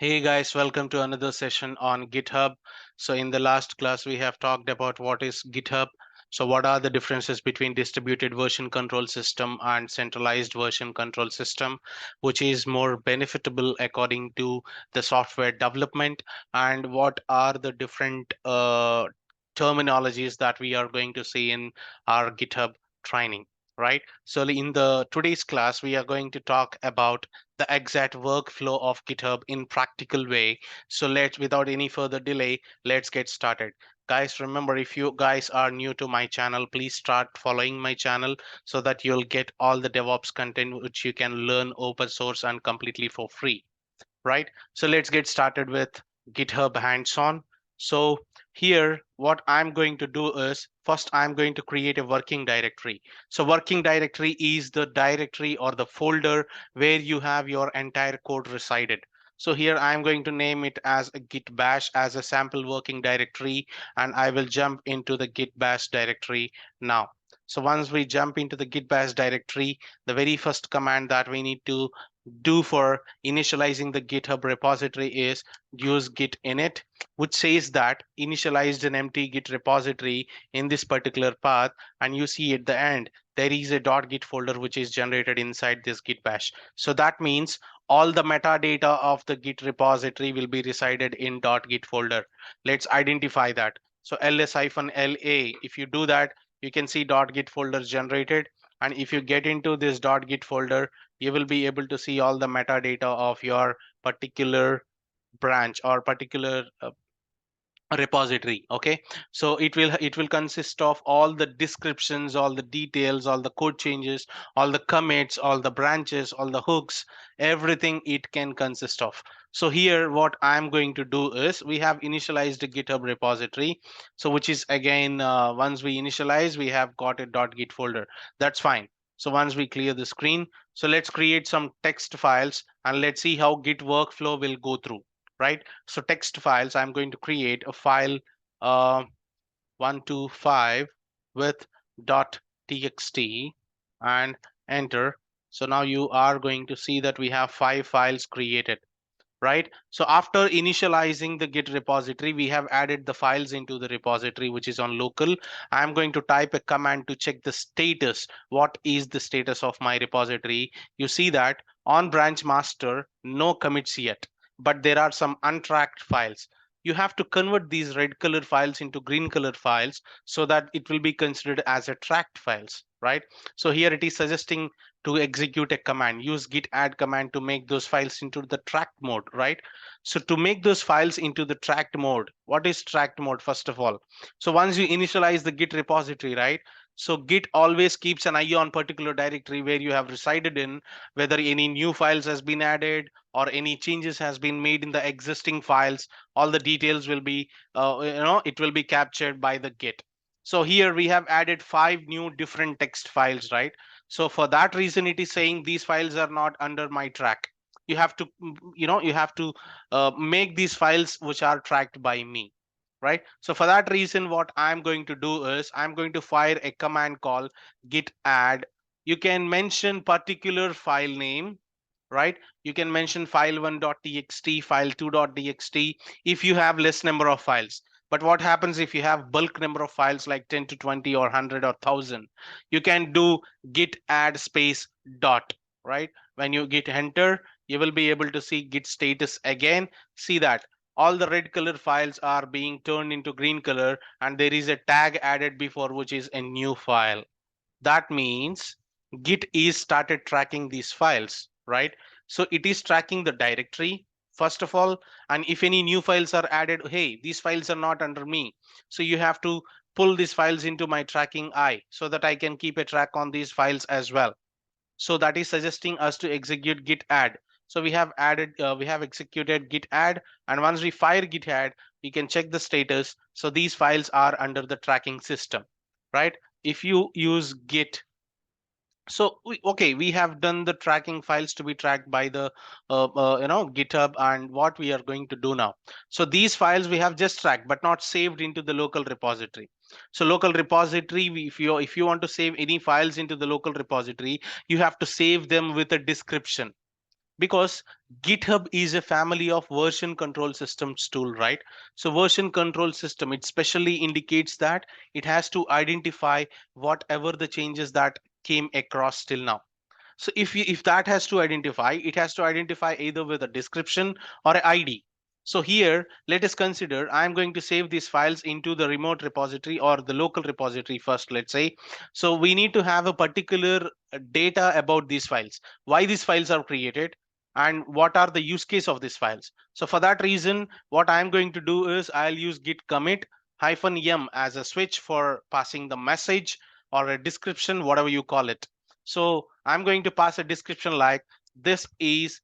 Hey guys, welcome to another session on GitHub. So in the last class, we have talked about what is GitHub. So what are the differences between distributed version control system and centralized version control system, which is more benefitable according to the software development, and what are the different terminologies that we are going to see in our GitHub training, right? So in the today's class, we are going to talk about the exact workflow of GitHub in practical way. So let's, without any further delay, let's get started. Guys, remember, if you guys are new to my channel, please start following my channel so that you'll get all the DevOps content which you can learn open source and completely for free, right? So let's get started with GitHub hands-on. So here, what I'm going to do is first I'm going to create a working directory. So working directory is the directory or the folder where you have your entire code resided. So here I'm going to name it as a git bash as a sample working directory, and I will jump into the git bash directory now. So once we jump into the git bash directory, the very first command that we need to do for initializing the GitHub repository is use git init, which says that initialized an empty Git repository in this particular path, and you see at the end there is a .git folder which is generated inside this git bash. So that means all the metadata of the Git repository will be resided in .git folder. Let's identify that. So ls-la, if you do that, you can see .git folder generated. And if you get into this .git folder, you will be able to see all the metadata of your particular branch or particular repository. Okay, so it will consist of all the descriptions, all the details, all the code changes, all the commits, all the branches, all the hooks, everything it can consist of. So here what I'm going to do is we have initialized a GitHub repository, so which is again once we initialize we have got a .git folder. That's fine. So once we clear the screen, so let's create some text files and let's see how Git workflow will go through, right? So text files, I'm going to create a file uh, 125 with .txt and enter. So now you are going to see that we have 5 files created, right? So after initializing the Git repository, we have added the files into the repository, which is on local. I'm going to type a command to check the status. What is the status of my repository? You see that on branch master, no commits yet, but there are some untracked files. You have to convert these red color files into green color files so that it will be considered as a tracked files, right? So here it is suggesting to execute a command, use git add command to make those files into the tracked mode, right? So to make those files into the tracked mode, what is tracked mode first of all? So once you initialize the git repository, right, so git always keeps an eye on particular directory where you have resided in, whether any new files has been added or any changes has been made in the existing files. All the details will be it will be captured by the git. So here we have added 5 new different text files, right? So for that reason, it is saying these files are not under my track. You have to, you have to make these files which are tracked by me, right? So for that reason, what I'm going to do is I'm going to fire a command called git add. You can mention particular file name, right? You can mention file1.txt, file2.txt if you have less number of files. But what happens if you have bulk number of files like 10 to 20 or 100 or 1000? You can do git add space dot, right? When you git enter, you will be able to see git status again. See that all the red color files are being turned into green color and there is a tag added before which is a new file. That means git is started tracking these files, right? So it is tracking the directory first of all, and if any new files are added, hey, these files are not under me, so you have to pull these files into my tracking eye so that I can keep a track on these files as well. So that is suggesting us to execute git add. So we have executed git add, and once we fire git add, we can check the status. So these files are under the tracking system, right? If you use git, so okay, we have done the tracking files to be tracked by the GitHub, and what we are going to do now. So these files we have just tracked but not saved into the local repository. So local repository, if you want to save any files into the local repository, you have to save them with a description. Because GitHub is a family of version control systems tool, right? So version control system, it specially indicates that it has to identify whatever the changes that came across till now. So if that has to identify, it has to identify either with a description or an ID. So here, let us consider I'm going to save these files into the remote repository or the local repository first, let's say. So we need to have a particular data about these files, why these files are created, and what are the use case of these files. So for that reason, what I'm going to do is I'll use git commit -m as a switch for passing the message or a description, whatever you call it. So I'm going to pass a description like this is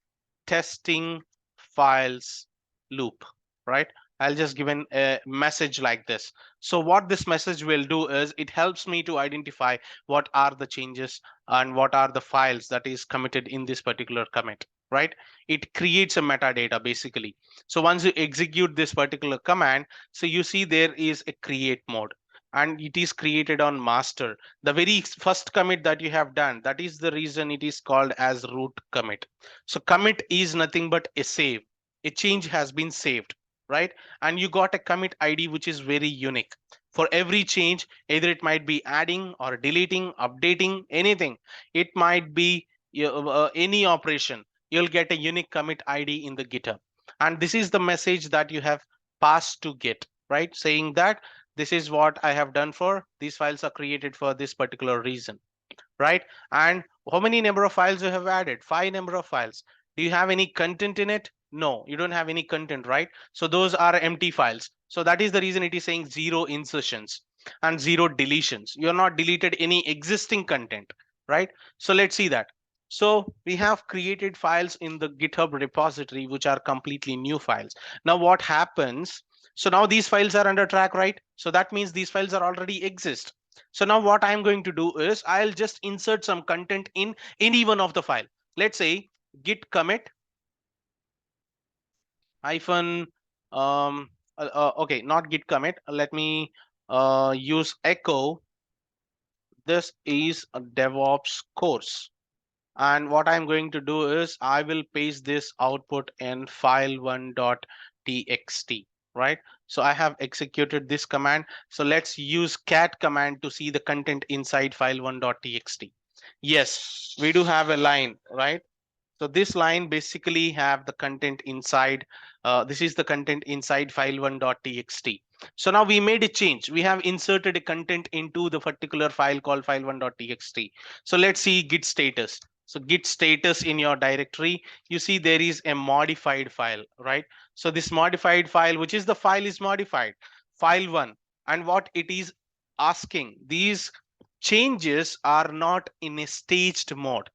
testing files loop, right? I'll just give a message like this. So what this message will do is it helps me to identify what are the changes and what are the files that is committed in this particular commit, right? It creates a metadata basically. So once you execute this particular command, so you see there is a create mode and it is created on master, the very first commit that you have done. That is the reason it is called as root commit. So commit is nothing but a save. A change has been saved, right? And you got a commit ID which is very unique. For every change, either it might be adding or deleting, updating, anything. It might be any operation. You'll get a unique commit ID in the GitHub. And this is the message that you have passed to Git, right? Saying that this is what I have done for these files are created for this particular reason, right? And how many number of files you have added? 5 number of files. Do you have any content in it? No, you don't have any content, right? So those are empty files. So that is the reason it is saying 0 insertions and 0 deletions. You're not deleted any existing content, right? So let's see that. So we have created files in the GitHub repository which are completely new files. Now what happens? So now these files are under track, right? So that means these files are already exist. So now what I'm going to do is I'll just insert some content in any one of the file. Let's say git commit hyphen okay, not git commit. Let me use echo. This is a DevOps course. And what I'm going to do is I will paste this output in file1.txt, right? So I have executed this command. So let's use cat command to see the content inside file1.txt. Yes, we do have a line, right? So this line basically have the content inside. This is the content inside file1.txt. So now we made a change. We have inserted a content into the particular file called file1.txt. So let's see git status. So git status in your directory, you see there is a modified file, right? So this modified file, which is the file is modified, file1. And what it is asking, these changes are not in a staged mode.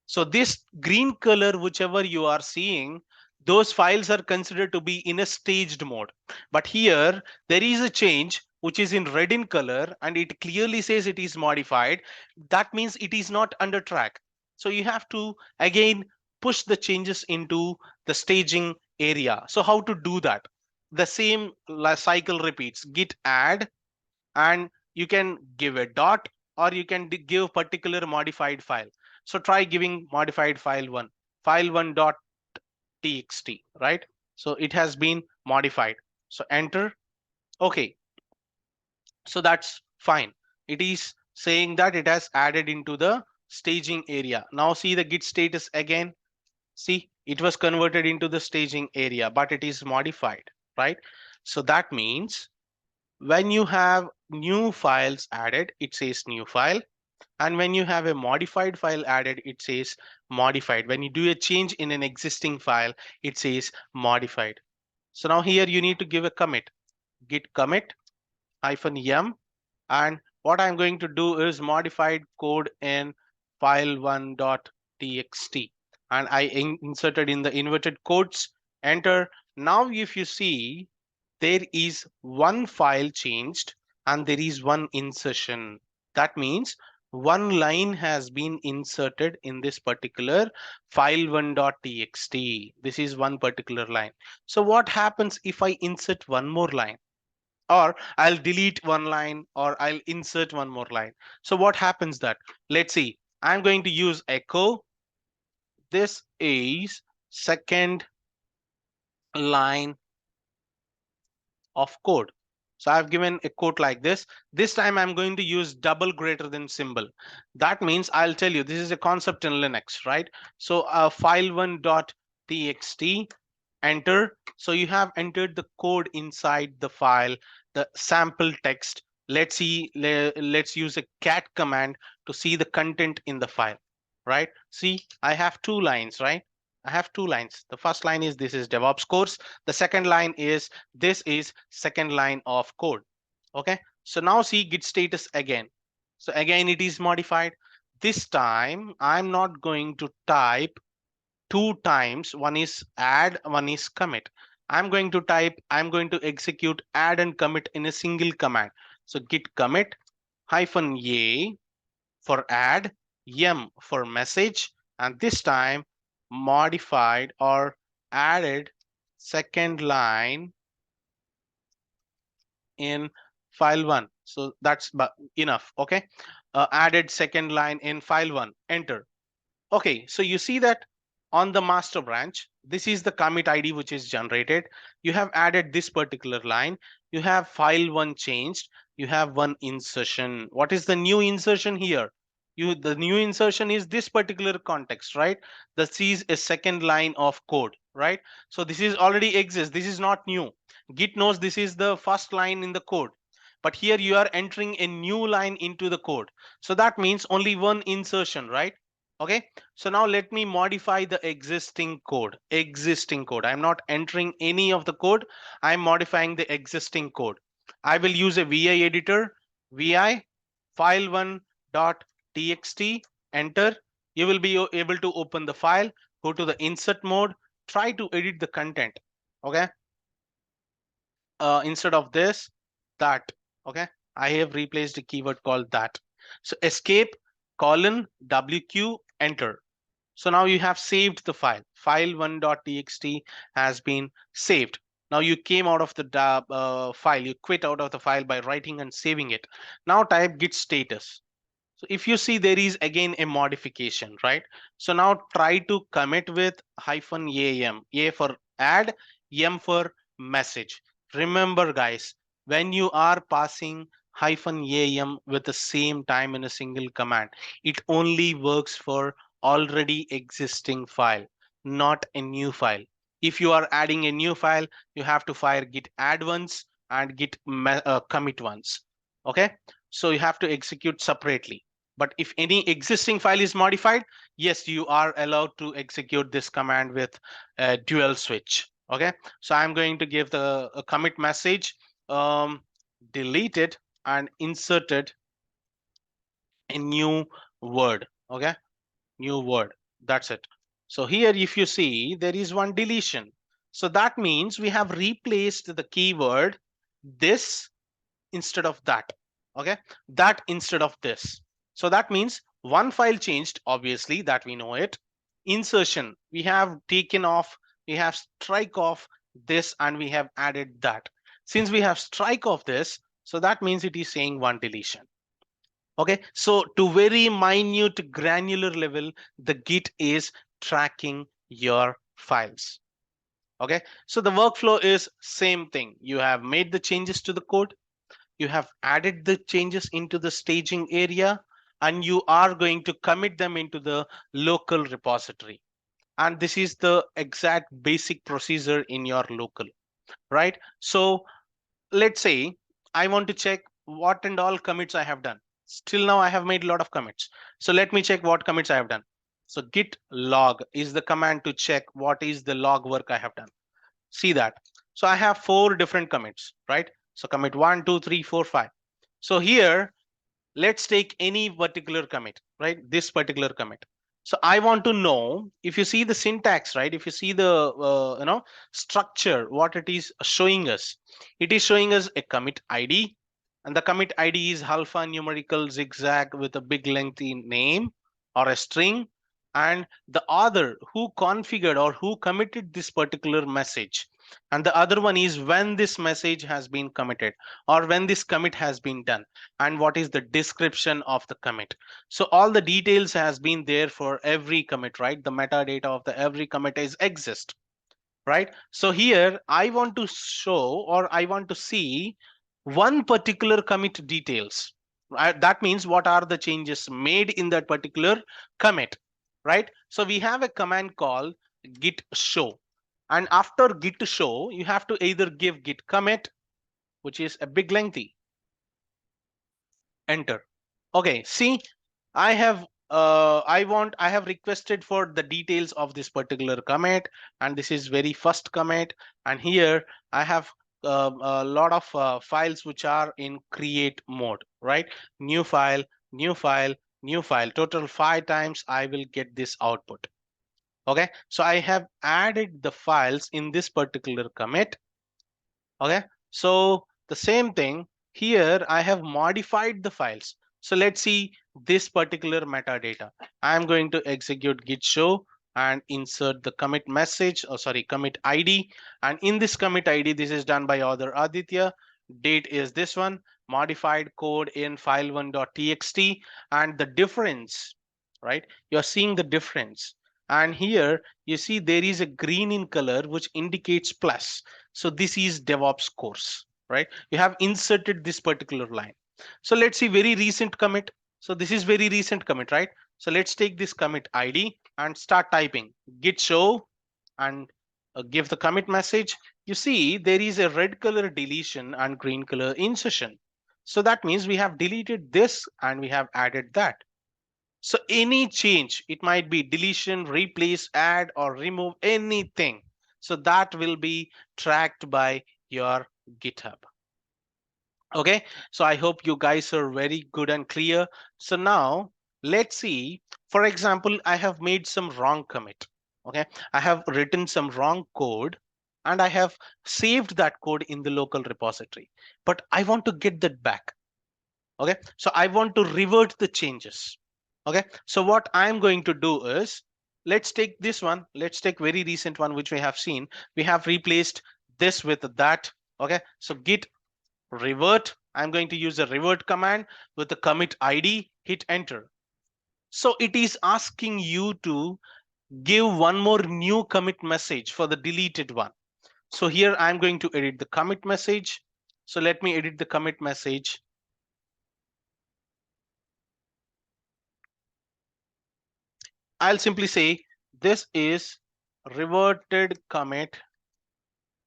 So this green color, whichever you are seeing, those files are considered to be in a staged mode. But here there is a change which is in red in color and it clearly says it is modified. That means it is not under track. So you have to again push the changes into the staging area. So how to do that? The same cycle repeats. Git add, and you can give a dot or you can give particular modified file. So try giving modified file1, file1 dot txt, right? So it has been modified. So enter. Okay, so that's fine. It is saying that it has added into the staging area. Now see the git status again. See, it was converted into the staging area, but it is modified, right? So that means when you have new files added, it says new file. And when you have a modified file added, it says modified. When you do a change in an existing file, it says modified. So now here you need to give a commit, git commit -m. And what I'm going to do is modified code in file1.txt. And I inserted in the inverted quotes, enter. Now, if you see, there is one file changed and there is one insertion. That means one line has been inserted in this particular file1.txt. This is one particular line. So what happens if I insert one more line? Or I'll delete one line or I'll insert one more line. So what happens that? Let's see. I'm going to use echo. this is second line of code. So I've given a quote like this. This time I'm going to use double greater than symbol. That means I'll tell you this is a concept in Linux, right? So file1.txt, enter. So you have entered the code inside the file, the sample text. Let's see, let's use a cat command to see the content in the file, right? See, I have two lines, right? I have two lines. The first line is this is DevOps course. The second line is this is second line of code. Okay, so now see git status again. So again it is modified. This time I'm not going to type two times. One is add, one is commit. I'm going to execute add and commit in a single command. So git commit -a for add, m for message, and this time modified or added second line in file1. So that's enough. Okay, added second line in file1, enter. Okay, so you see that on the master branch, this is the commit ID which is generated. You have added this particular line. You have file1 changed. You have one insertion. What is the new insertion here? The new insertion is this particular context, right? This is a second line of code, right? So this is already exists. This is not new. Git knows this is the first line in the code, but here you are entering a new line into the code. So that means only one insertion, right? Okay, so now let me modify the existing code. I'm not entering any of the code. I'm modifying the existing code. I will use a VI editor, VI file1.txt, enter. You will be able to open the file, go to the insert mode, try to edit the content. Okay, instead of this, that. Okay, I have replaced a keyword called that. So escape :wq, enter. So now you have saved the file. File1.txt has been saved. Now you came out of the file, you quit out of the file by writing and saving it. Now type git status. So if you see there is again a modification, right? So now try to commit with -am, a for add, m for message. Remember guys, when you are passing -am with the same time in a single command, it only works for already existing file, not a new file. If you are adding a new file, you have to fire git add once and git commit once. Okay, so you have to execute separately. But if any existing file is modified, yes, you are allowed to execute this command with a dual switch. Okay, so I'm going to give the commit message, deleted and inserted a new word. Okay, new word. That's it. So here, if you see, there is one deletion. So that means we have replaced the keyword this instead of that. Okay, that instead of this. So that means one file changed, obviously, that we know it. Insertion, we have taken off, we have strike off this and we have added that. Since we have strike off this, so that means it is saying one deletion. Okay, so to very minute granular level, the Git is tracking your files. Okay, so the workflow is same thing. You have made the changes to the code, you have added the changes into the staging area, and you are going to commit them into the local repository. And this is the exact basic procedure in your local, right? So let's say I want to check what and all commits I have done. Still now I have made a lot of commits. So let me check what commits I have done. So git log is the command to check what is the log work I have done. See that. So I have 4 different commits, right? So commit 1, 2, 3, 4, 5. So here, let's take any particular commit, right? This particular commit. So I want to know, if you see the syntax, right? If you see the structure, what it is showing us, it is showing us a commit ID, and the commit ID is alphanumerical zigzag with a big lengthy name or a string, and the author who configured or who committed this particular message And the other one is when this message has been committed or when this commit has been done, and what is the description of the commit. So all the details has been there for every commit, right? The metadata of the every commit is exist, right? So here I want to show or I want to see one particular commit details. Right? That means what are the changes made in that particular commit, right? So we have a command called git show. And after git show, you have to either give git commit, which is a big lengthy, enter. Okay, see, I have requested for the details of this particular commit, and this is very first commit. And here I have a lot of files which are in create mode, right? New file, new file, new file. Total 5 times I will get this output. Okay, so I have added the files in this particular commit. Okay, so the same thing here, I have modified the files. So let's see this particular metadata. I'm going to execute git show and insert the commit message, or sorry, commit ID. And in this commit ID, this is done by author Aditya. Date is this one, modified code in file1.txt, and the difference, right? You're seeing the difference. And here you see there is a green in color which indicates plus. So this is DevOps course, right? You have inserted this particular line. So let's see very recent commit. So this is very recent commit, right? So let's take this commit ID and start typing git show and give the commit message. You see there is a red color deletion and green color insertion. So that means we have deleted this and we have added that. So any change, it might be deletion, replace, add, or remove anything. So that will be tracked by your GitHub. Okay, so I hope you guys are very good and clear. So now let's see, for example, I have made some wrong commit. Okay, I have written some wrong code and I have saved that code in the local repository, but I want to get that back. Okay, so I want to revert the changes. Okay, so what I'm going to do is, let's take this one, let's take very recent one which we have seen. We have replaced this with that. Okay, so git revert, I'm going to use a revert command with the commit ID, hit enter. So it is asking you to give one more new commit message for the deleted one. So here I'm going to edit the commit message. So let me edit the commit message. I'll simply say this is reverted commit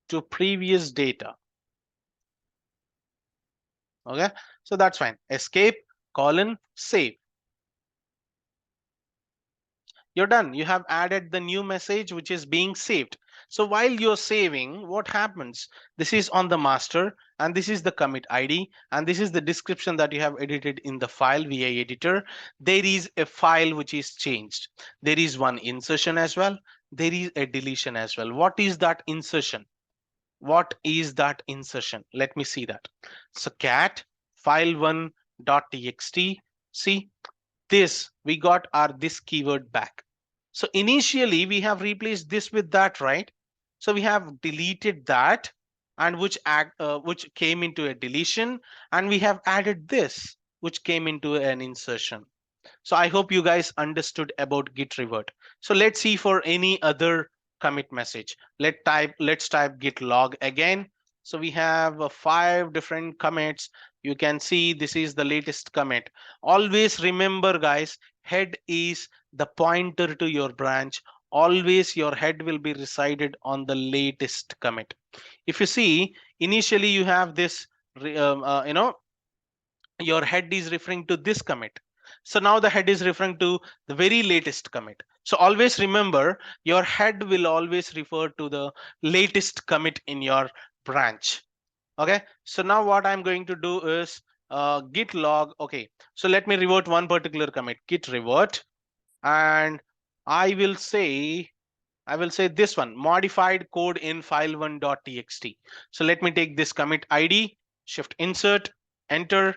to previous data. Okay, so that's fine. Escape, colon, save. You're done. You have added the new message which is being saved. So while you're saving, what happens? This is on the master and this is the commit ID and this is the description that you have edited in the file via editor. There is a file which is changed. There is one insertion as well. There is a deletion as well. What is that insertion? What is that insertion? Let me see that. So cat file1.txt. See, this we got our this keyword back. So initially we have replaced this with that, right? So we have deleted that and which came into a deletion, and we have added this which came into an insertion. So I hope you guys understood about git revert. So let's see for any other commit message. Let's type git log again. So we have 5 different commits. You can see this is the latest commit. Always remember guys, head is the pointer to your branch. Always your head will be resided on the latest commit. If you see, initially you have this, your head is referring to this commit. So now the head is referring to the very latest commit. So always remember your head will always refer to the latest commit in your branch. Okay, so now what I'm going to do is git log. Okay, so let me revert one particular commit, git revert, and I will say this one, modified code in file1.txt. So let me take this commit ID, shift insert, enter.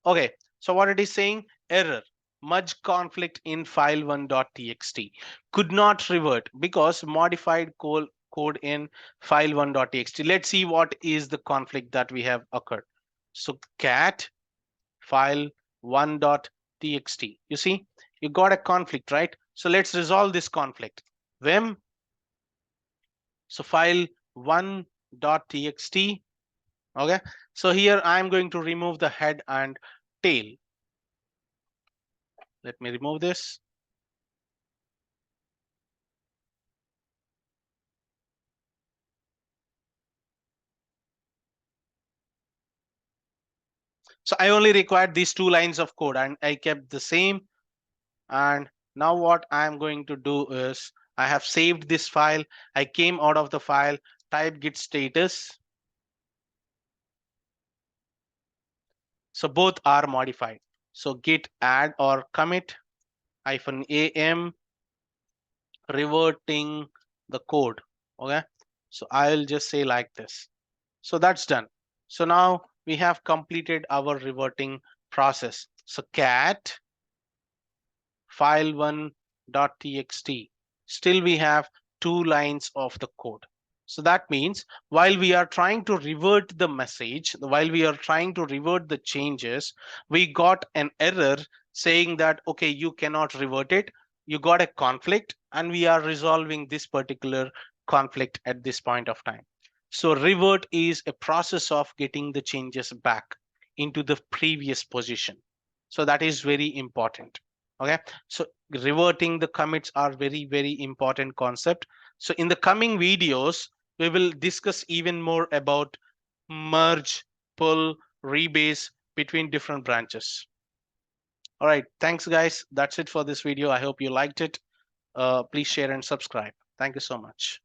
Okay, so what it is saying, error, merge conflict in file1.txt, could not revert because modified code code in file1.txt. Let's see what is the conflict that we have occurred. So cat file1.txt. You see, you got a conflict, right? So let's resolve this conflict. Vim, so file1.txt. Okay, so here I'm going to remove the head and tail. Let me remove this. So I only required these 2 lines of code and I kept the same. And now what I'm going to do is I have saved this file. I came out of the file, type git status. So both are modified. So git add or commit -am reverting the code. Okay, so I'll just say like this. So that's done. So now we have completed our reverting process. So cat file1.txt. Still we have 2 lines of the code. So that means while we are trying to revert the message, while we are trying to revert the changes, we got an error saying that, okay, you cannot revert it. You got a conflict and we are resolving this particular conflict at this point of time. So revert is a process of getting the changes back into the previous position. So that is very important. Okay, so reverting the commits are very, very important concept. So in the coming videos, we will discuss even more about merge, pull, rebase between different branches. All right, thanks guys. That's it for this video. I hope you liked it. Please share and subscribe. Thank you so much.